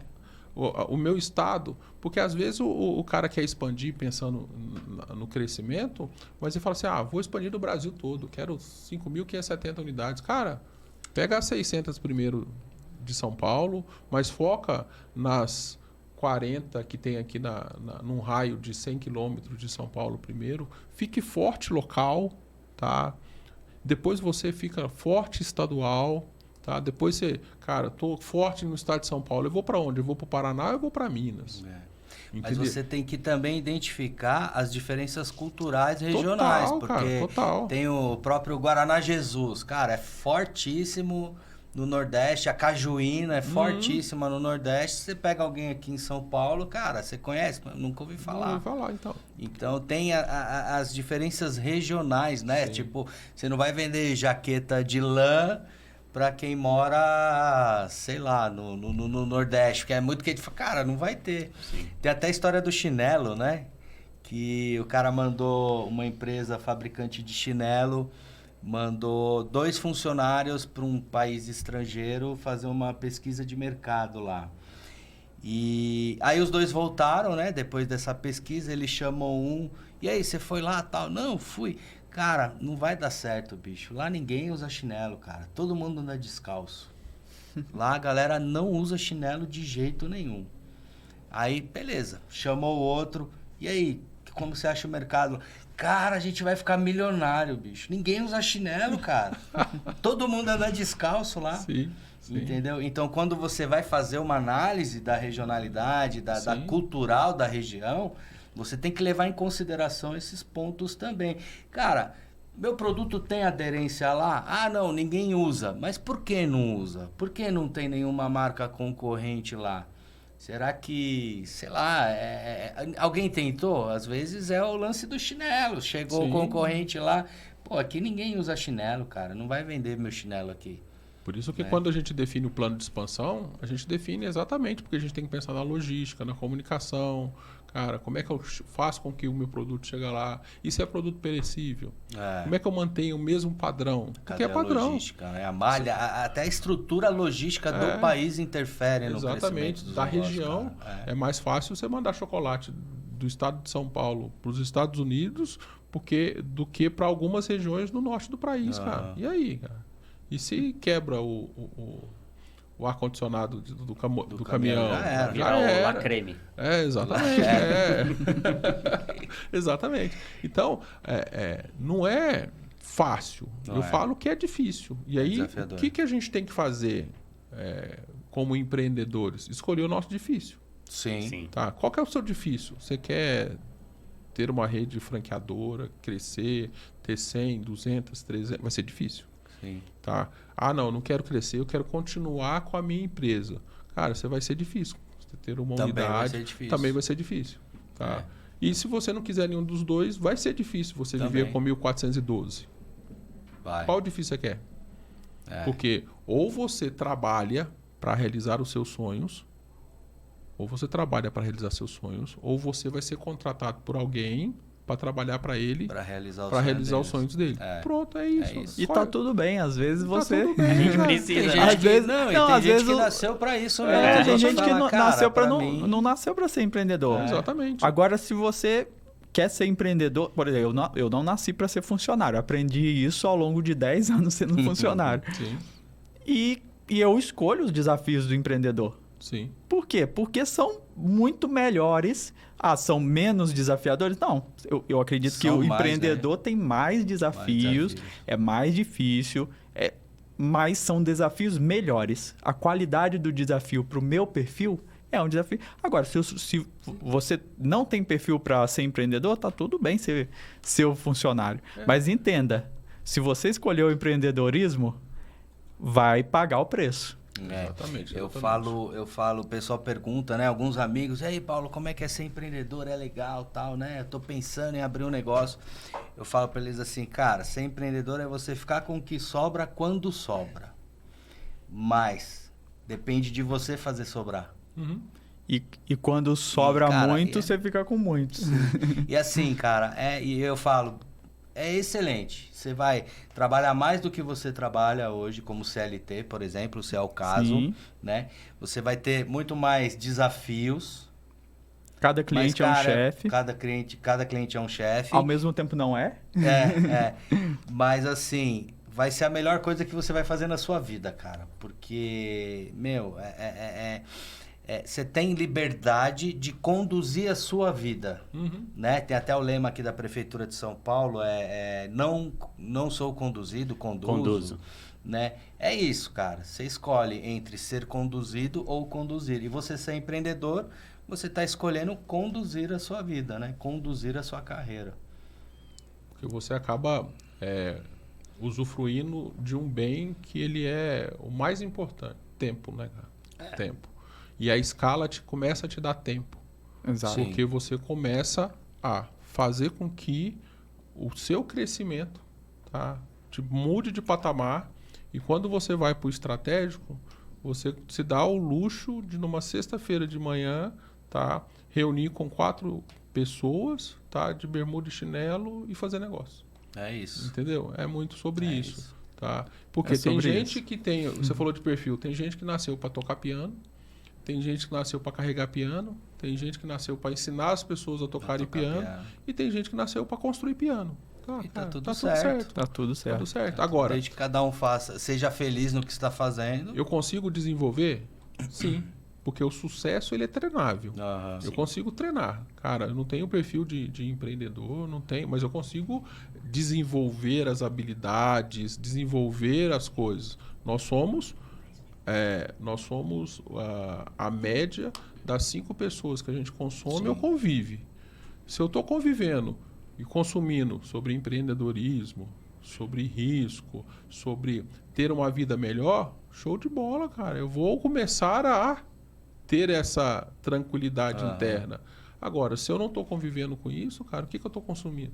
O meu estado, porque às vezes o cara quer expandir pensando no crescimento, mas ele fala assim, vou expandir do Brasil todo, quero 5.570 unidades. Cara, pega as 600 primeiro de São Paulo, mas foca nas 40 que tem aqui num raio de 100 quilômetros de São Paulo primeiro, fique forte local, tá? Depois você fica forte estadual, tá? Depois você, cara, tô forte no estado de São Paulo. Eu vou para onde? Eu vou para o Paraná ou eu vou para Minas? Mas você tem que também identificar as diferenças culturais regionais. Porque tem o próprio Guaraná Jesus. Cara, é fortíssimo no Nordeste. A Cajuína é fortíssima no Nordeste. Você pega alguém aqui em São Paulo, cara, você conhece? Nunca ouvi falar. Não ouvi falar, então. Então tem as diferenças regionais, né? Sim. Tipo, você não vai vender jaqueta de lã para quem mora, sei lá, no Nordeste, que é muito que a gente fala, cara, não vai ter. Sim. Tem até a história do chinelo, né? Que o cara mandou, uma empresa fabricante de chinelo, mandou 2 funcionários para um país estrangeiro fazer uma pesquisa de mercado lá. E aí os 2 voltaram, né? Depois dessa pesquisa, ele chamou um, e aí, você foi lá, tal? Não, fui. Cara, não vai dar certo, bicho. Lá ninguém usa chinelo, cara. Todo mundo anda descalço. Lá a galera não usa chinelo de jeito nenhum. Aí, beleza. Chamou o outro. E aí, como você acha o mercado? Cara, a gente vai ficar milionário, bicho. Ninguém usa chinelo, cara. Todo mundo anda descalço lá. Sim. Entendeu? Então, quando você vai fazer uma análise da regionalidade, da cultural da região, você tem que levar em consideração esses pontos também. Cara, meu produto tem aderência lá? Ah, não, ninguém usa. Mas por que não usa? Por que não tem nenhuma marca concorrente lá? Será que, sei lá, alguém tentou? Às vezes é o lance do chinelo. Chegou o concorrente lá. Pô, aqui ninguém usa chinelo, cara. Não vai vender meu chinelo aqui. Por isso que quando a gente define o plano de expansão, a gente define exatamente, porque a gente tem que pensar na logística, na comunicação. Cara, como é que eu faço com que o meu produto chegue lá? Isso é produto perecível. Como é que eu mantenho o mesmo padrão? Porque é padrão. A logística, né? A malha, até a estrutura logística do país interfere no crescimento exatamente. dos Da negócios, região, é mais fácil você mandar chocolate do estado de São Paulo para os Estados Unidos do que para algumas regiões no norte do país, cara. E aí, cara? E se quebra o o ar-condicionado do caminhão. já era. Virar o La Creme. Exatamente. Exatamente. Então, não é fácil. Eu falo que é difícil. E aí, desafiador. o que a gente tem que fazer como empreendedores? Escolher o nosso difícil. Sim. Tá? Qual que é o seu difícil? Você quer ter uma rede franqueadora, crescer, ter 100, 200, 300... Vai ser difícil. Sim. Tá? Não quero crescer, eu quero continuar com a minha empresa. Cara, você vai ser difícil. Você ter uma Também vai unidade ser difícil. também vai ser difícil. Tá? E se você não quiser nenhum dos dois, vai ser difícil você Também. viver com 1.412. Vai. Qual difícil você quer? Porque ou você trabalha para realizar os seus sonhos, ou você vai ser contratado por alguém para trabalhar para ele, Para realizar os sonhos dele. Pronto, é isso. isso. E tá tudo bem, às vezes você... tudo bem, A gente cara. precisa, Tem né? gente Às vezes- que, não, e não, tem às gente vezes que o- nasceu para isso mesmo. tem gente gente que fala, cara, nasceu para mim- não nasceu para ser empreendedor. Exatamente. Agora, se você quer ser empreendedor... Por exemplo, eu não nasci para ser funcionário. Eu aprendi isso ao longo de 10 anos sendo funcionário. Sim, E eu escolho os desafios do empreendedor. sim. Por quê? Porque são muito melhores. São menos desafiadores? Não. Eu acredito que São o mais, empreendedor tem mais desafios, é mais difícil, mas são desafios melhores. A qualidade do desafio para o meu perfil é um desafio. Agora, se você não tem perfil para ser empreendedor, tá tudo bem ser seu funcionário. Mas entenda, se você escolheu o empreendedorismo, vai pagar o preço. Exatamente. Eu falo, o pessoal pergunta, né? Alguns amigos, ei, Paulo, como é que é ser empreendedor? É legal, tal, né? Eu tô pensando em abrir um negócio. Eu falo para eles assim, cara, ser empreendedor é você ficar com o que sobra quando sobra. Mas depende de você fazer sobrar. Uhum. E quando sobra cara, muito, você fica com muito. E assim, cara, e eu falo, é excelente. Você vai trabalhar mais do que você trabalha hoje como CLT, por exemplo, se é o caso, Sim. né? Você vai ter muito mais desafios. Cada cliente mas, é um cara, chefe. Cada cliente é um chefe. Ao mesmo tempo não é? Mas assim, vai ser a melhor coisa que você vai fazer na sua vida, cara. Porque, meu, você tem liberdade de conduzir a sua vida, né? Tem até o lema aqui da Prefeitura de São Paulo, não sou conduzido, conduzo. Né? É isso, cara. Você escolhe entre ser conduzido ou conduzir. E você ser empreendedor, você está escolhendo conduzir a sua vida, né? Conduzir a sua carreira. Porque você acaba usufruindo de um bem que ele é o mais importante. Tempo, né, cara? Tempo. E a escala começa a te dar tempo. Exato. Porque você começa a fazer com que o seu crescimento te mude de patamar. E quando você vai para o estratégico, você se dá o luxo de, numa sexta-feira de manhã, reunir com 4 pessoas, de bermuda e chinelo e fazer negócio. É isso. Entendeu? É muito sobre isso. Tá? Porque É tem sobre gente isso. que tem... Você falou de perfil. Tem gente que nasceu para tocar piano. Tem gente que nasceu para carregar piano. Tem gente que nasceu para ensinar as pessoas a tocarem piano. E tem gente que nasceu para construir piano. Tá tudo certo. Tá tudo certo. Tudo certo. Agora, Desde que cada um seja feliz no que está fazendo. eu consigo desenvolver? Sim. Porque o sucesso ele é treinável. Eu consigo treinar. Cara, eu não tenho perfil de empreendedor, não tenho, mas eu consigo desenvolver as habilidades, desenvolver as coisas. Nós somos a média das 5 pessoas que a gente consome ou convive. Se eu estou convivendo e consumindo sobre empreendedorismo, sobre risco, sobre ter uma vida melhor, show de bola, cara. Eu vou começar a ter essa tranquilidade interna. Agora, se eu não estou convivendo com isso, cara, o que eu estou consumindo?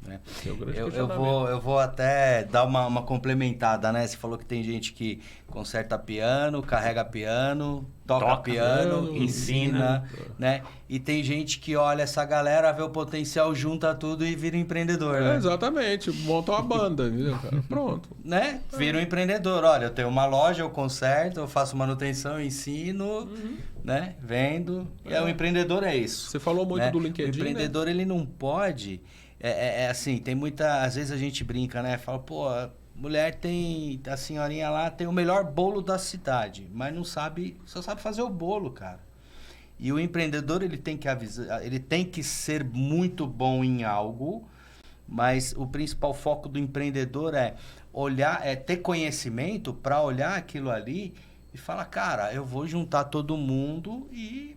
É o grande questionamento. Eu vou até dar uma complementada, né? Você falou que tem gente que conserta piano, carrega piano, toca piano, ensina, né? E tem gente que olha essa galera, vê o potencial, junta tudo e vira empreendedor, né? Exatamente, monta uma banda, entendeu, cara? Pronto. Né? Vira um empreendedor. Olha, eu tenho uma loja, eu conserto, eu faço manutenção, eu ensino, né? Vendo. E o empreendedor é isso. Você falou muito do LinkedIn, o empreendedor, ele não pode... assim, tem muita... Às vezes a gente brinca, né? Fala, pô, Mulher tem, a senhorinha lá tem o melhor bolo da cidade, mas não sabe, só sabe fazer o bolo, cara. E o empreendedor, ele tem que avisar, ele tem que ser muito bom em algo, mas o principal foco do empreendedor é olhar, é ter conhecimento para olhar aquilo ali e falar, cara, eu vou juntar todo mundo e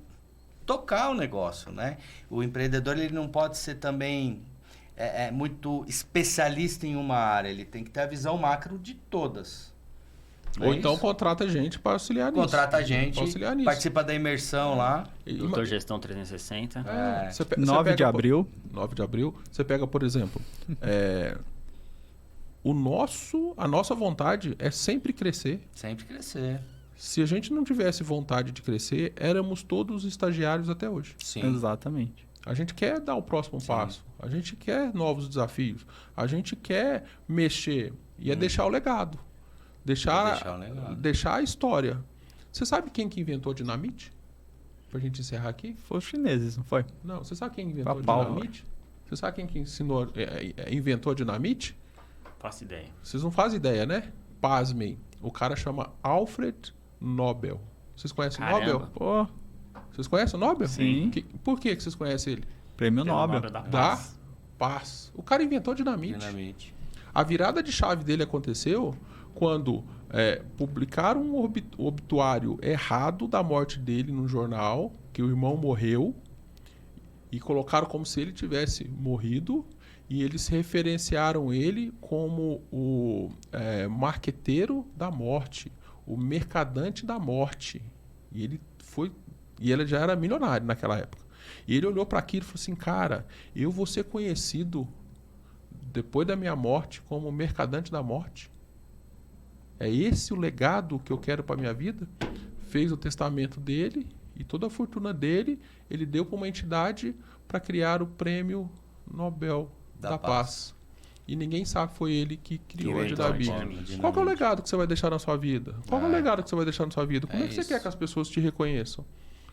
tocar o negócio, né? O empreendedor, ele não pode ser também muito especialista em uma área, ele tem que ter a visão macro de todas. Ou É então isso? contrata gente para auxiliar nisso. Contrata a gente, Pra auxiliar nisso. participa da imersão lá. Doutor Gestão 360. Você 9 de pega, abril. 9 de abril. Você pega, por exemplo, a nossa vontade é sempre crescer. Sempre crescer. Se a gente não tivesse vontade de crescer, éramos todos estagiários até hoje. Sim. Exatamente. A gente quer dar o próximo passo. A gente quer novos desafios. A gente quer mexer. E é deixar o legado. Deixar a história. Você sabe quem que inventou dinamite? Pra gente encerrar aqui? Foi os chineses, não foi? Não. Você sabe quem inventou Paulo. dinamite? Você sabe quem que ensinou, inventou dinamite? Faço ideia. Vocês não fazem ideia, né? Pasmem. O cara chama Alfred Nobel. Vocês conhecem o Caramba. Nobel? Pô, Vocês conhecem o Nobel? Sim. Por que vocês conhecem ele? prêmio Pelo Nobel. da Da Paz. paz. O cara inventou dinamite. Dinamite. A virada de chave dele aconteceu quando publicaram um obituário errado da morte dele no jornal, que o irmão morreu, e colocaram como se ele tivesse morrido, e eles referenciaram ele como o marqueteiro da morte, o mercadante da morte. E ele já era milionário naquela época. E ele olhou para aquilo e falou assim, cara, eu vou ser conhecido depois da minha morte como mercadante da morte. É esse o legado que eu quero para minha vida? Fez o testamento dele e toda a fortuna dele ele deu para uma entidade para criar o prêmio Nobel da Paz. E ninguém sabe foi ele que criou a inventou a dinamite. dinamite. Qual que é o legado que você vai deixar na sua vida? Qual que é o legado que você vai deixar na sua vida? Como É é que você isso. quer que as pessoas te reconheçam?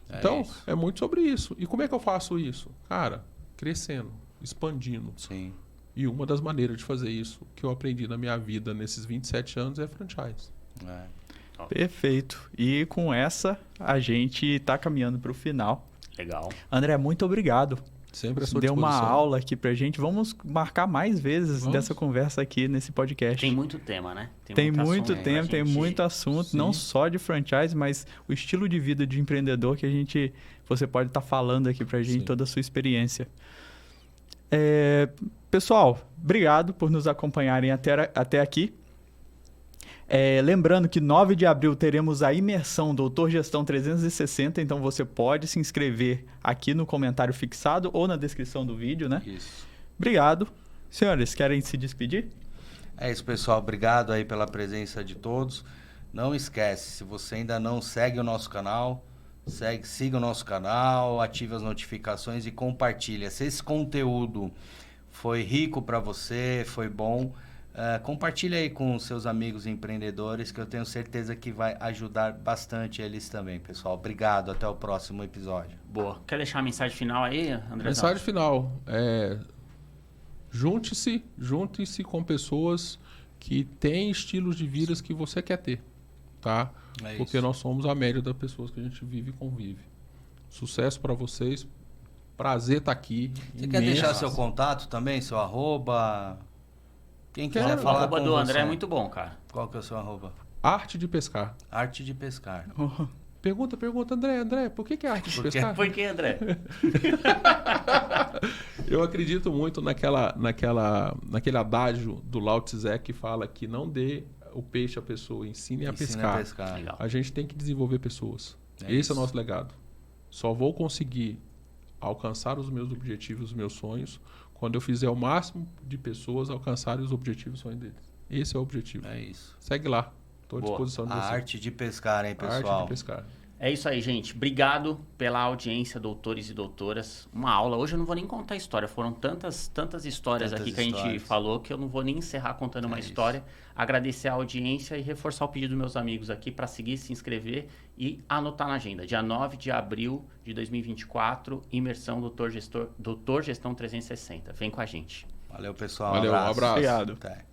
É Então, isso. é muito sobre isso. E como é que eu faço isso? Cara, crescendo, expandindo. Sim. E uma das maneiras de fazer isso que eu aprendi na minha vida nesses 27 anos é franchise. É. Perfeito. E com essa, a gente está caminhando para o final. Legal. André, muito obrigado. Sempre à sua Deu uma disposição. aula aqui pra gente. Vamos marcar mais vezes Vamos. dessa conversa aqui nesse podcast. Tem muito tema, né? Tem muito assunto pra tempo, tem gente- muito assunto, Sim. não só de franchise, mas o estilo de vida de empreendedor que você pode estar falando aqui pra gente, Sim. toda a sua experiência. Pessoal, obrigado por nos acompanharem até aqui. Lembrando que 9 de abril teremos a imersão Doutor Gestão 360, então você pode se inscrever aqui no comentário fixado ou na descrição do vídeo, né? Isso. Obrigado. Senhores, querem se despedir? É isso, pessoal. Obrigado aí pela presença de todos. Não esquece, se você ainda não segue o nosso canal, siga o nosso canal, ative as notificações e compartilha. Se esse conteúdo foi rico para você, foi bom, compartilha aí com seus amigos empreendedores, que eu tenho certeza que vai ajudar bastante eles também, pessoal. Obrigado, até o próximo episódio. Boa. Quer deixar a mensagem final aí, André? Mensagem final. Junte-se com pessoas que têm estilos de vidas que você quer ter, tá? É Porque isso. nós somos a média das pessoas que a gente vive e convive. Sucesso para vocês. Prazer estar aqui. Você quer deixar seu contato também, seu arroba? Quem quiser Quero. O falar arroba com do você. André é muito bom, cara. Qual que é o seu arroba? Arte de pescar. Arte de pescar. Pergunta, André, por que é arte de Por quê? pescar? Por que, André? Eu acredito muito naquele adágio do Lao Tse que fala que não dê o peixe à pessoa, ensine a Ensina pescar. a pescar. Legal. A gente tem que desenvolver pessoas. É Esse isso. é o nosso legado. Só vou conseguir alcançar os meus objetivos, os meus sonhos, quando eu fizer o máximo de pessoas alcançarem os objetivos e sonhos deles. Esse é o objetivo. É isso. Segue lá. Estou à Boa. disposição de A você. arte de pescar, hein, A arte pessoal? de pescar. É isso aí, gente. Obrigado pela audiência, doutores e doutoras. Uma aula. Hoje eu não vou nem contar a história. Foram tantas histórias Tantas aqui que a gente histórias. falou que eu não vou nem encerrar contando uma É isso. história. Agradecer a audiência e reforçar o pedido dos meus amigos aqui para seguir, se inscrever e anotar na agenda. Dia 9 de abril de 2024, imersão Doutor Gestão 360. Vem com a gente. Valeu, pessoal. Valeu, um abraço. Obrigado. Até.